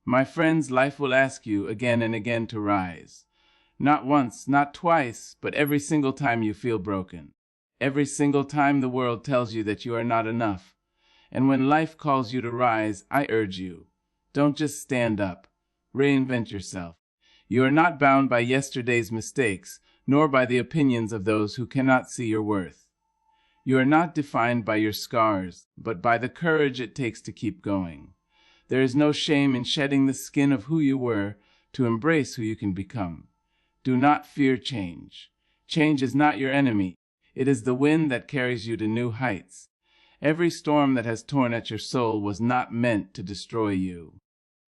My friends, life will ask you again and again to rise. Not once, not twice, but every single time you feel broken. Every single time the world tells you that you are not enough. And when life calls you to rise, I urge you, don't just stand up. Reinvent yourself. You are not bound by yesterday's mistakes, nor by the opinions of those who cannot see your worth. You are not defined by your scars, but by the courage it takes to keep going. There is no shame in shedding the skin of who you were to embrace who you can become. Do not fear change. Change is not your enemy. It is the wind that carries you to new heights. Every storm that has torn at your soul was not meant to destroy you.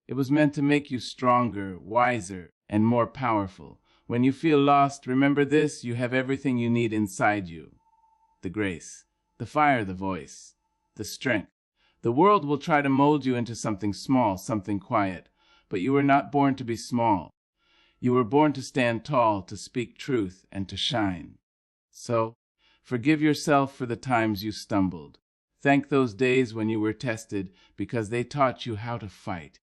It was meant to make you stronger, wiser, and more powerful. When you feel lost, remember this: you have everything you need inside you. The grace, the fire, the voice, the strength. The world will try to mold you into something small, something quiet, but you were not born to be small. You were born to stand tall, to speak truth, and to shine. So, forgive yourself for the times you stumbled. Thank those days when you were tested, because they taught you how to fight.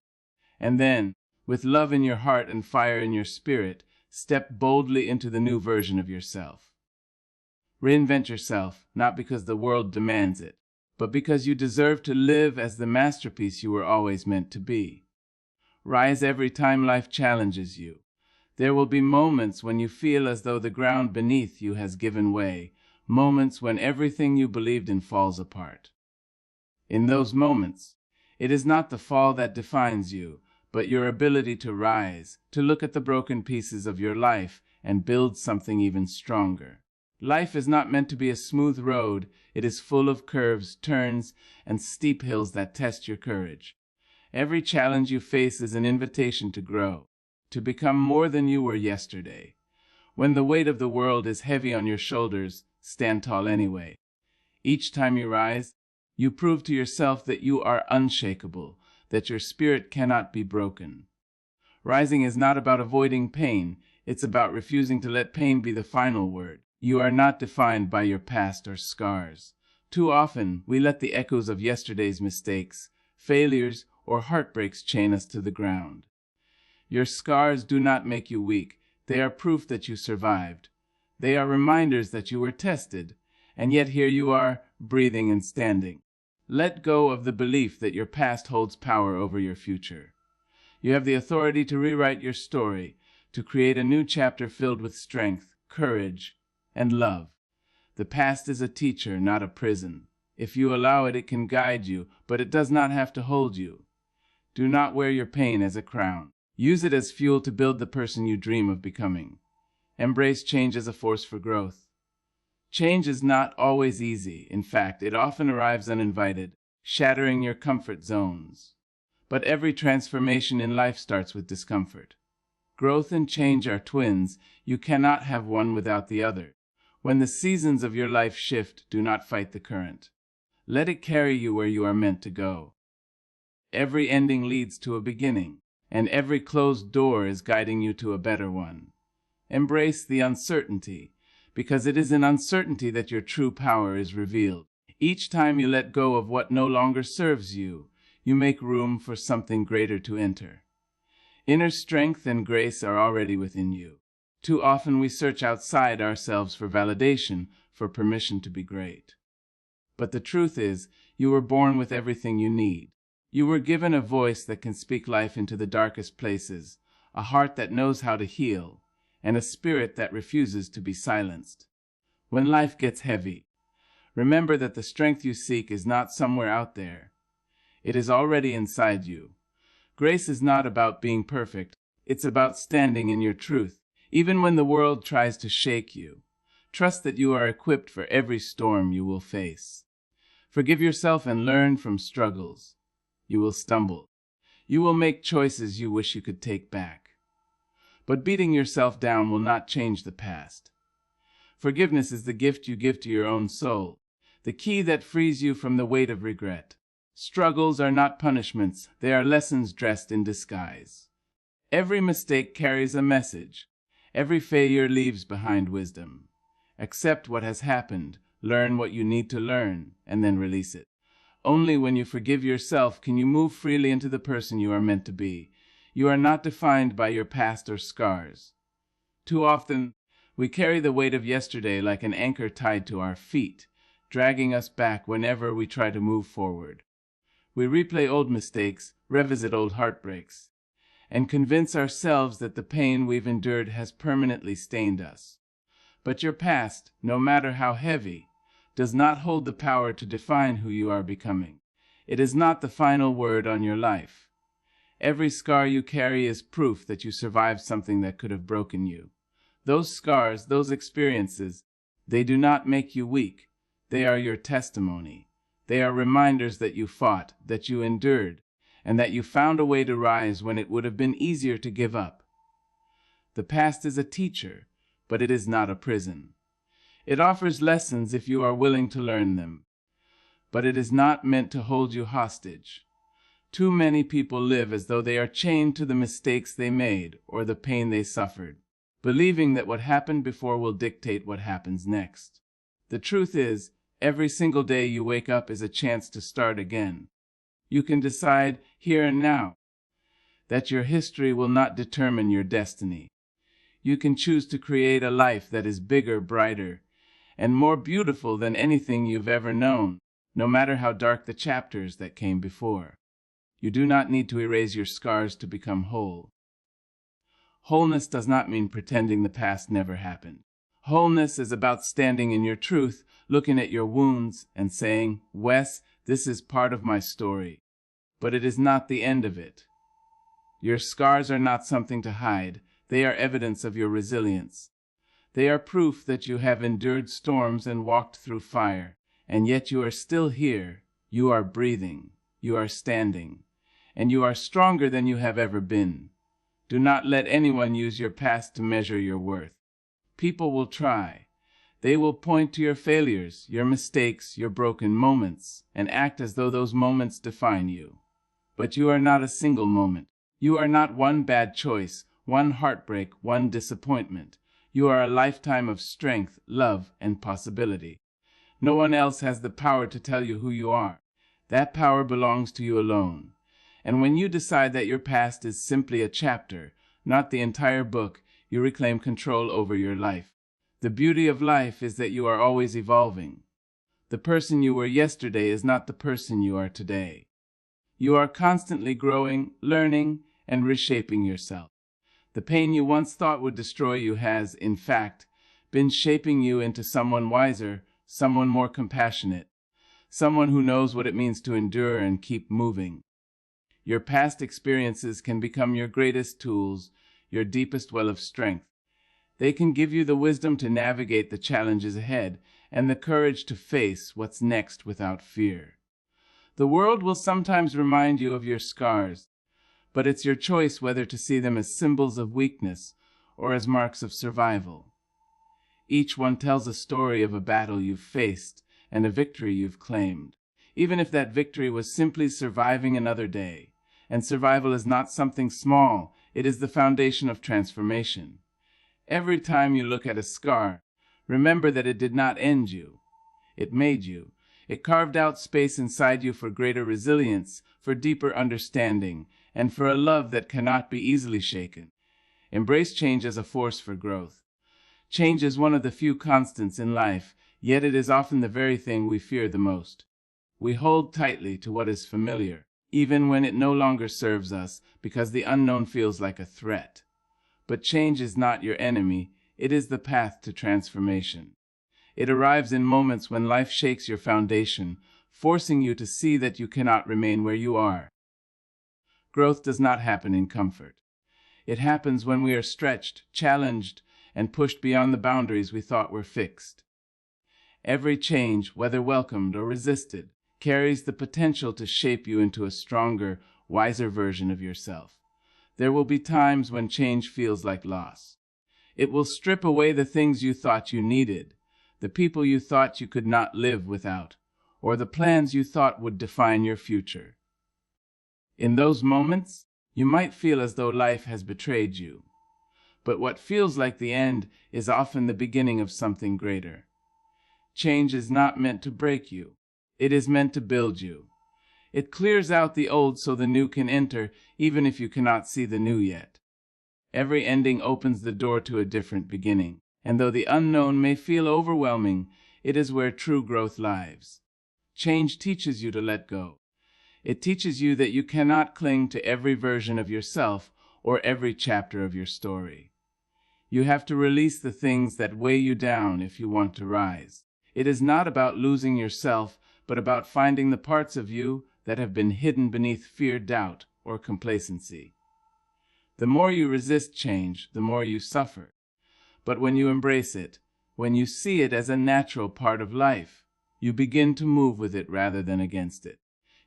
And then, with love in your heart and fire in your spirit, step boldly into the new version of yourself. Reinvent yourself, not because the world demands it, but because you deserve to live as the masterpiece you were always meant to be. Rise every time life challenges you. There will be moments when you feel as though the ground beneath you has given way, moments when everything you believed in falls apart. In those moments, it is not the fall that defines you, but your ability to rise, to look at the broken pieces of your life and build something even stronger. Life is not meant to be a smooth road. It is full of curves, turns, and steep hills that test your courage. Every challenge you face is an invitation to grow, to become more than you were yesterday. When the weight of the world is heavy on your shoulders, stand tall anyway. Each time you rise, you prove to yourself that you are unshakable, that your spirit cannot be broken. Rising is not about avoiding pain. It's about refusing to let pain be the final word. You are not defined by your past or scars. Too often, we let the echoes of yesterday's mistakes, failures, or heartbreaks chain us to the ground. Your scars do not make you weak. They are proof that you survived. They are reminders that you were tested, and yet here you are, breathing and standing. Let go of the belief that your past holds power over your future. You have the authority to rewrite your story, to create a new chapter filled with strength, courage, and love. The past is a teacher, not a prison. If you allow it, it can guide you, but it does not have to hold you. Do not wear your pain as a crown. Use it as fuel to build the person you dream of becoming. Embrace change as a force for growth. Change is not always easy. In fact, it often arrives uninvited, shattering your comfort zones. But every transformation in life starts with discomfort. Growth and change are twins. You cannot have one without the other. When the seasons of your life shift, do not fight the current. Let it carry you where you are meant to go. Every ending leads to a beginning, and every closed door is guiding you to a better one. Embrace the uncertainty, because it is in uncertainty that your true power is revealed. Each time you let go of what no longer serves you, you make room for something greater to enter. Inner strength and grace are already within you. Too often we search outside ourselves for validation, for permission to be great. But the truth is, you were born with everything you need. You were given a voice that can speak life into the darkest places, a heart that knows how to heal, and a spirit that refuses to be silenced. When life gets heavy, remember that the strength you seek is not somewhere out there. It is already inside you. Grace is not about being perfect. It's about standing in your truth, even when the world tries to shake you. Trust that you are equipped for every storm you will face. Forgive yourself and learn from struggles. You will stumble. You will make choices you wish you could take back. But beating yourself down will not change the past. Forgiveness is the gift you give to your own soul, the key that frees you from the weight of regret. Struggles are not punishments, they are lessons dressed in disguise. Every mistake carries a message. Every failure leaves behind wisdom. Accept what has happened, learn what you need to learn, and then release it. Only when you forgive yourself can you move freely into the person you are meant to be. You are not defined by your past or scars. Too often, we carry the weight of yesterday like an anchor tied to our feet, dragging us back whenever we try to move forward. We replay old mistakes, revisit old heartbreaks, and convince ourselves that the pain we've endured has permanently stained us. But your past, no matter how heavy, does not hold the power to define who you are becoming. It is not the final word on your life. Every scar you carry is proof that you survived something that could have broken you. Those scars, those experiences, they do not make you weak. They are your testimony. They are reminders that you fought, that you endured, and that you found a way to rise when it would have been easier to give up. The past is a teacher, but it is not a prison. It offers lessons if you are willing to learn them, but it is not meant to hold you hostage. Too many people live as though they are chained to the mistakes they made or the pain they suffered, believing that what happened before will dictate what happens next. The truth is, every single day you wake up is a chance to start again. You can decide here and now that your history will not determine your destiny. You can choose to create a life that is bigger, brighter, and more beautiful than anything you've ever known, no matter how dark the chapters that came before. You do not need to erase your scars to become whole. Wholeness does not mean pretending the past never happened. Wholeness is about standing in your truth, looking at your wounds and saying, "Wes, this is part of my story, but it is not the end of it." Your scars are not something to hide. They are evidence of your resilience. They are proof that you have endured storms and walked through fire, and yet you are still here. You are breathing. You are standing, and you are stronger than you have ever been. Do not let anyone use your past to measure your worth. People will try. They will point to your failures, your mistakes, your broken moments, and act as though those moments define you. But you are not a single moment. You are not one bad choice, one heartbreak, one disappointment. You are a lifetime of strength, love, and possibility. No one else has the power to tell you who you are. That power belongs to you alone. And when you decide that your past is simply a chapter, not the entire book, you reclaim control over your life. The beauty of life is that you are always evolving. The person you were yesterday is not the person you are today. You are constantly growing, learning, and reshaping yourself. The pain you once thought would destroy you has, in fact, been shaping you into someone wiser, someone more compassionate, someone who knows what it means to endure and keep moving. Your past experiences can become your greatest tools, your deepest well of strength. They can give you the wisdom to navigate the challenges ahead and the courage to face what's next without fear. The world will sometimes remind you of your scars, but it's your choice whether to see them as symbols of weakness or as marks of survival. Each one tells a story of a battle you've faced and a victory you've claimed, even if that victory was simply surviving another day. And survival is not something small, it is the foundation of transformation. Every time you look at a scar, remember that it did not end you. It made you. It carved out space inside you for greater resilience, for deeper understanding, and for a love that cannot be easily shaken. Embrace change as a force for growth. Change is one of the few constants in life, yet it is often the very thing we fear the most. We hold tightly to what is familiar, even when it no longer serves us, because the unknown feels like a threat. But change is not your enemy, it is the path to transformation. It arrives in moments when life shakes your foundation, forcing you to see that you cannot remain where you are. Growth does not happen in comfort. It happens when we are stretched, challenged, and pushed beyond the boundaries we thought were fixed. Every change, whether welcomed or resisted, carries the potential to shape you into a stronger, wiser version of yourself. There will be times when change feels like loss. It will strip away the things you thought you needed, the people you thought you could not live without, or the plans you thought would define your future. In those moments, you might feel as though life has betrayed you. But what feels like the end is often the beginning of something greater. Change is not meant to break you. It is meant to build you. It clears out the old so the new can enter, even if you cannot see the new yet. Every ending opens the door to a different beginning, and though the unknown may feel overwhelming, it is where true growth lies. Change teaches you to let go. It teaches you that you cannot cling to every version of yourself or every chapter of your story. You have to release the things that weigh you down if you want to rise. It is not about losing yourself, but about finding the parts of you that have been hidden beneath fear, doubt, or complacency. The more you resist change, the more you suffer. But when you embrace it, when you see it as a natural part of life, you begin to move with it rather than against it.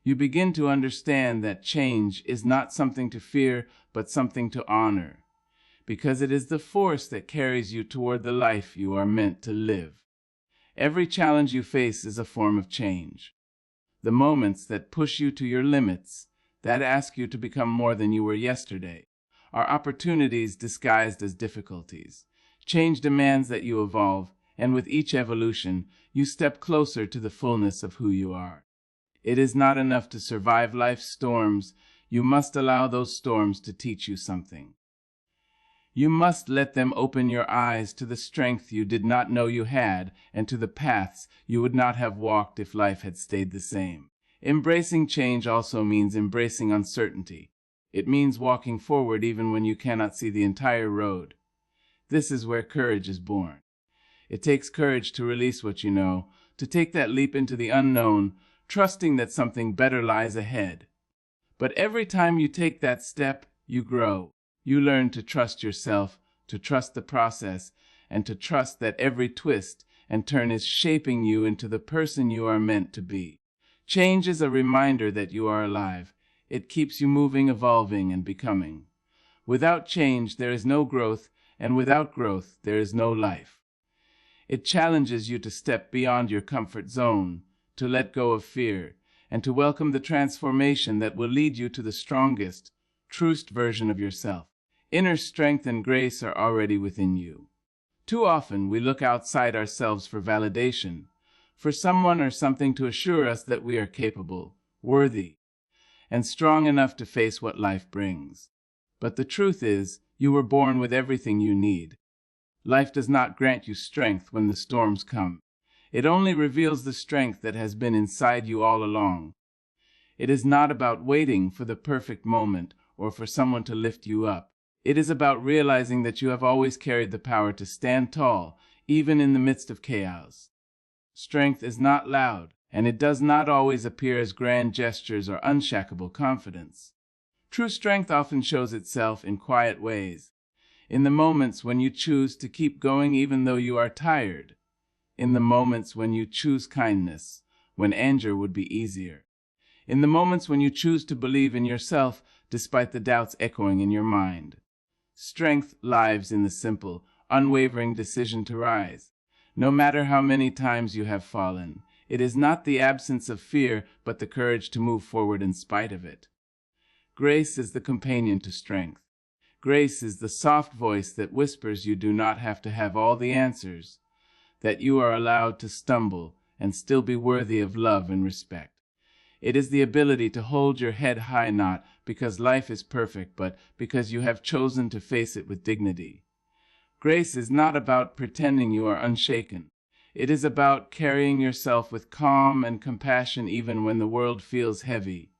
You begin to understand that change is not something to fear, but something to honor, because it is the force that carries you toward the life you are meant to live. Every challenge you face is a form of change. The moments that push you to your limits, that ask you to become more than you were yesterday, are opportunities disguised as difficulties. Change demands that you evolve, and with each evolution, you step closer to the fullness of who you are. It is not enough to survive life's storms. You must allow those storms to teach you something. You must let them open your eyes to the strength you did not know you had, and to the paths you would not have walked if life had stayed the same. Embracing change also means embracing uncertainty. It means walking forward even when you cannot see the entire road. This is where courage is born. It takes courage to release what you know, to take that leap into the unknown, trusting that something better lies ahead. But every time you take that step, you grow. You learn to trust yourself, to trust the process, and to trust that every twist and turn is shaping you into the person you are meant to be. Change is a reminder that you are alive. It keeps you moving, evolving, and becoming. Without change, there is no growth, and without growth, there is no life. It challenges you to step beyond your comfort zone, to let go of fear, and to welcome the transformation that will lead you to the strongest, truest version of yourself. Inner strength and grace are already within you. Too often, we look outside ourselves for validation, for someone or something to assure us that we are capable, worthy, and strong enough to face what life brings. But the truth is, you were born with everything you need. Life does not grant you strength when the storms come. It only reveals the strength that has been inside you all along. It is not about waiting for the perfect moment or for someone to lift you up. It is about realizing that you have always carried the power to stand tall, even in the midst of chaos. Strength is not loud, and it does not always appear as grand gestures or unshakable confidence. True strength often shows itself in quiet ways, in the moments when you choose to keep going even though you are tired, in the moments when you choose kindness, when anger would be easier, in the moments when you choose to believe in yourself despite the doubts echoing in your mind. Strength lies in the simple, unwavering decision to rise. No matter how many times you have fallen, it is not the absence of fear, but the courage to move forward in spite of it. Grace is the companion to strength. Grace is the soft voice that whispers you do not have to have all the answers, that you are allowed to stumble and still be worthy of love and respect. It is the ability to hold your head high, not because life is perfect, but because you have chosen to face it with dignity. Grace is not about pretending you are unshaken. It is about carrying yourself with calm and compassion even when the world feels heavy.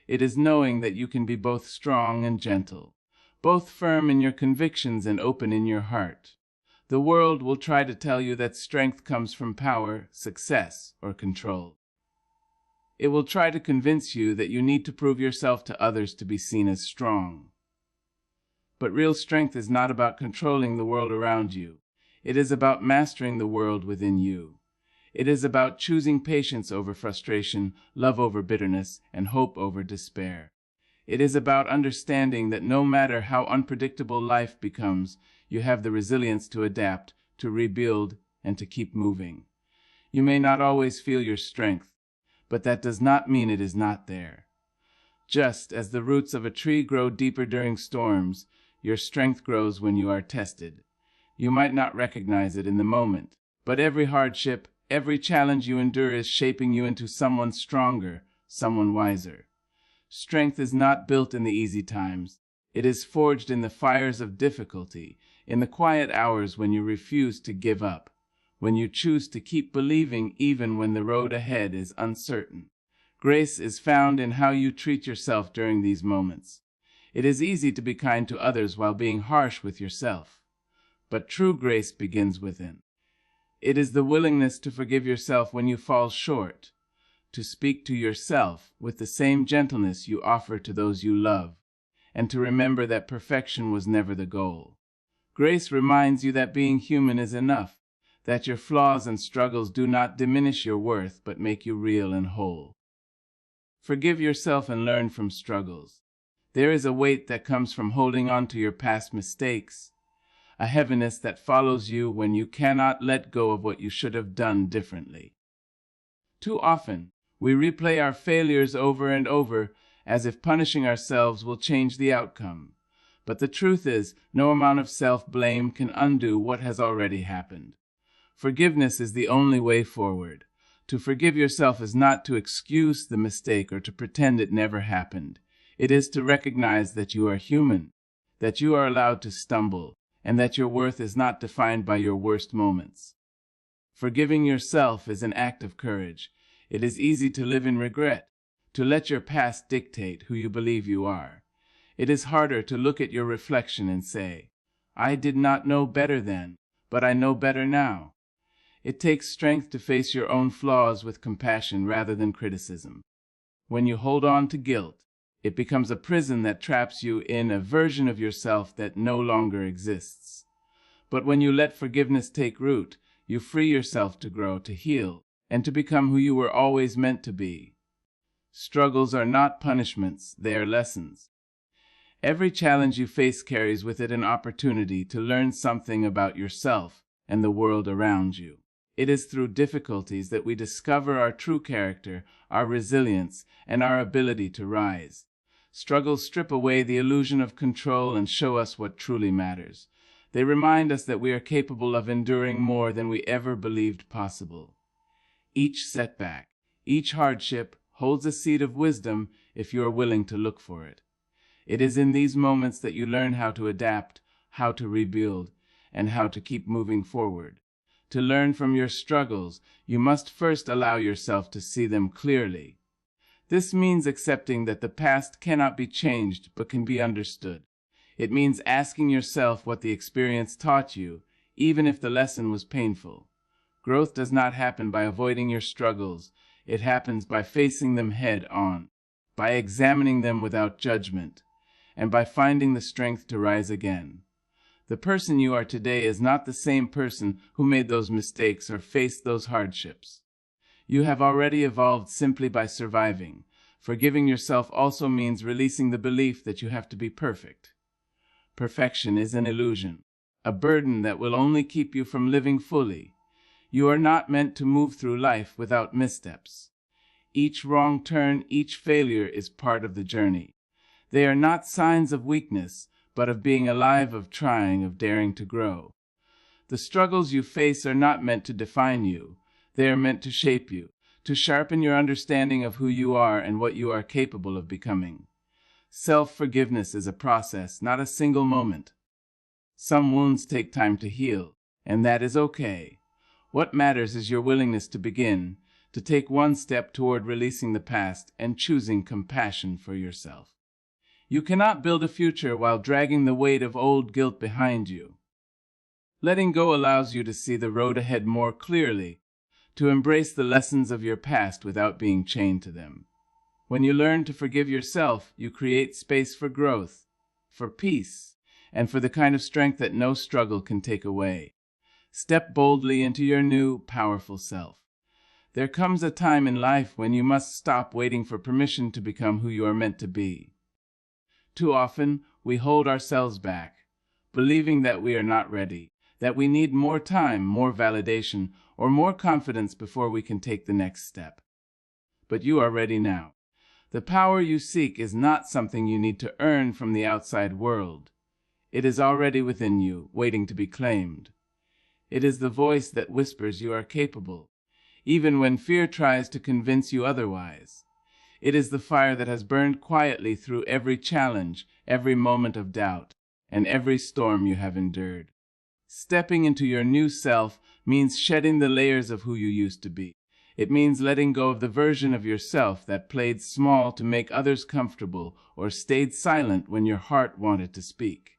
It is knowing that you can be both strong and gentle, both firm in your convictions and open in your heart. The world will try to tell you that strength comes from power, success, or control. It will try to convince you that you need to prove yourself to others to be seen as strong. But real strength is not about controlling the world around you. It is about mastering the world within you. It is about choosing patience over frustration, love over bitterness, and hope over despair. It is about understanding that no matter how unpredictable life becomes, you have the resilience to adapt, to rebuild, and to keep moving. You may not always feel your strength, but that does not mean it is not there. Just as the roots of a tree grow deeper during storms, your strength grows when you are tested. You might not recognize it in the moment, but every hardship, every challenge you endure is shaping you into someone stronger, someone wiser. Strength is not built in the easy times. It is forged in the fires of difficulty, in the quiet hours when you refuse to give up, when you choose to keep believing even when the road ahead is uncertain. Grace is found in how you treat yourself during these moments. It is easy to be kind to others while being harsh with yourself. But true grace begins within. It is the willingness to forgive yourself when you fall short, to speak to yourself with the same gentleness you offer to those you love, and to remember that perfection was never the goal. Grace reminds you that being human is enough, that your flaws and struggles do not diminish your worth but make you real and whole. Forgive yourself and learn from struggles. There is a weight that comes from holding on to your past mistakes, a heaviness that follows you when you cannot let go of what you should have done differently. Too often, we replay our failures over and over as if punishing ourselves will change the outcome. But the truth is, no amount of self-blame can undo what has already happened. Forgiveness is the only way forward. To forgive yourself is not to excuse the mistake or to pretend it never happened. It is to recognize that you are human, that you are allowed to stumble, and that your worth is not defined by your worst moments. Forgiving yourself is an act of courage. It is easy to live in regret, to let your past dictate who you believe you are. It is harder to look at your reflection and say, "I did not know better then, but I know better now." It takes strength to face your own flaws with compassion rather than criticism. When you hold on to guilt, it becomes a prison that traps you in a version of yourself that no longer exists. But when you let forgiveness take root, you free yourself to grow, to heal, and to become who you were always meant to be. Struggles are not punishments, they are lessons. Every challenge you face carries with it an opportunity to learn something about yourself and the world around you. It is through difficulties that we discover our true character, our resilience, and our ability to rise. Struggles strip away the illusion of control and show us what truly matters. They remind us that we are capable of enduring more than we ever believed possible. Each setback, each hardship holds a seed of wisdom if you are willing to look for it. It is in these moments that you learn how to adapt, how to rebuild, and how to keep moving forward. To learn from your struggles, you must first allow yourself to see them clearly. This means accepting that the past cannot be changed but can be understood. It means asking yourself what the experience taught you, even if the lesson was painful. Growth does not happen by avoiding your struggles. It happens by facing them head on, by examining them without judgment, and by finding the strength to rise again. The person you are today is not the same person who made those mistakes or faced those hardships. You have already evolved simply by surviving. Forgiving yourself also means releasing the belief that you have to be perfect. Perfection is an illusion, a burden that will only keep you from living fully. You are not meant to move through life without missteps. Each wrong turn, each failure is part of the journey. They are not signs of weakness, but of being alive, of trying, of daring to grow. The struggles you face are not meant to define you. They are meant to shape you, to sharpen your understanding of who you are and what you are capable of becoming. Self-forgiveness is a process, not a single moment. Some wounds take time to heal, and that is okay. What matters is your willingness to begin, to take one step toward releasing the past and choosing compassion for yourself. You cannot build a future while dragging the weight of old guilt behind you. Letting go allows you to see the road ahead more clearly, to embrace the lessons of your past without being chained to them. When you learn to forgive yourself, you create space for growth, for peace, and for the kind of strength that no struggle can take away. Step boldly into your new, powerful self. There comes a time in life when you must stop waiting for permission to become who you are meant to be. Too often, we hold ourselves back, believing that we are not ready, that we need more time, more validation, or more confidence before we can take the next step. But you are ready now. The power you seek is not something you need to earn from the outside world. It is already within you, waiting to be claimed. It is the voice that whispers you are capable, even when fear tries to convince you otherwise. It is the fire that has burned quietly through every challenge, every moment of doubt, and every storm you have endured. Stepping into your new self means shedding the layers of who you used to be. It means letting go of the version of yourself that played small to make others comfortable or stayed silent when your heart wanted to speak.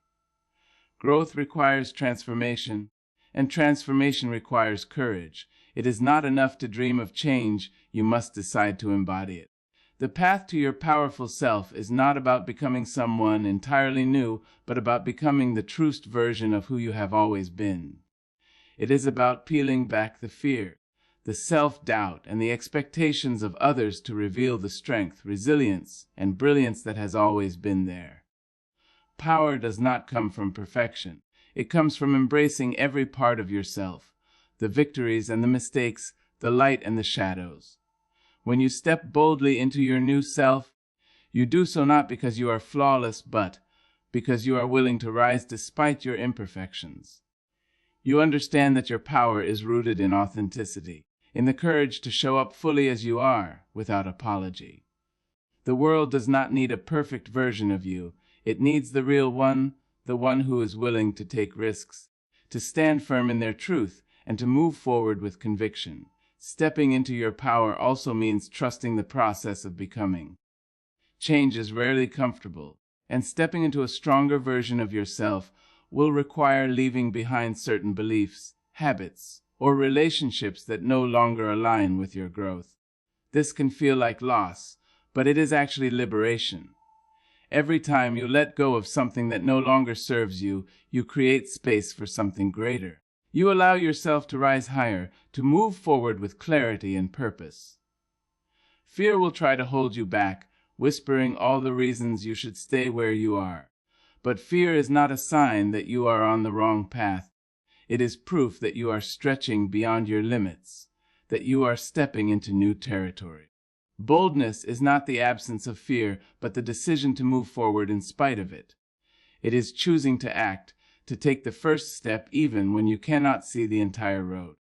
Growth requires transformation, and transformation requires courage. It is not enough to dream of change, you must decide to embody it. The path to your powerful self is not about becoming someone entirely new, but about becoming the truest version of who you have always been. It is about peeling back the fear, the self-doubt, and the expectations of others to reveal the strength, resilience, and brilliance that has always been there. Power does not come from perfection. It comes from embracing every part of yourself, the victories and the mistakes, the light and the shadows. When you step boldly into your new self, you do so not because you are flawless, but because you are willing to rise despite your imperfections. You understand that your power is rooted in authenticity, in the courage to show up fully as you are, without apology. The world does not need a perfect version of you. It needs the real one, the one who is willing to take risks, to stand firm in their truth, and to move forward with conviction. Stepping into your power also means trusting the process of becoming. Change is rarely comfortable, and stepping into a stronger version of yourself will require leaving behind certain beliefs, habits, or relationships that no longer align with your growth. This can feel like loss, but it is actually liberation. Every time you let go of something that no longer serves you, you create space for something greater. You allow yourself to rise higher, to move forward with clarity and purpose. Fear will try to hold you back, whispering all the reasons you should stay where you are. But fear is not a sign that you are on the wrong path. It is proof that you are stretching beyond your limits, that you are stepping into new territory. Boldness is not the absence of fear, but the decision to move forward in spite of it. It is choosing to act, to take the first step even when you cannot see the entire road.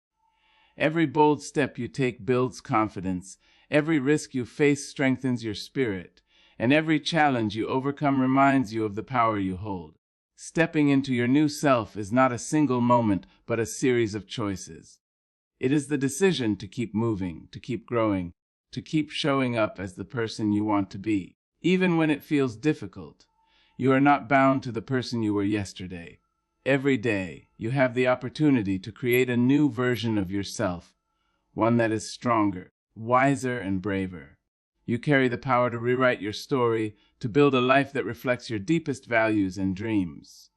Every bold step you take builds confidence, every risk you face strengthens your spirit, and every challenge you overcome reminds you of the power you hold. Stepping into your new self is not a single moment, but a series of choices. It is the decision to keep moving, to keep growing, to keep showing up as the person you want to be. Even when it feels difficult, you are not bound to the person you were yesterday. Every day, you have the opportunity to create a new version of yourself, one that is stronger, wiser, and braver. You carry the power to rewrite your story, to build a life that reflects your deepest values and dreams.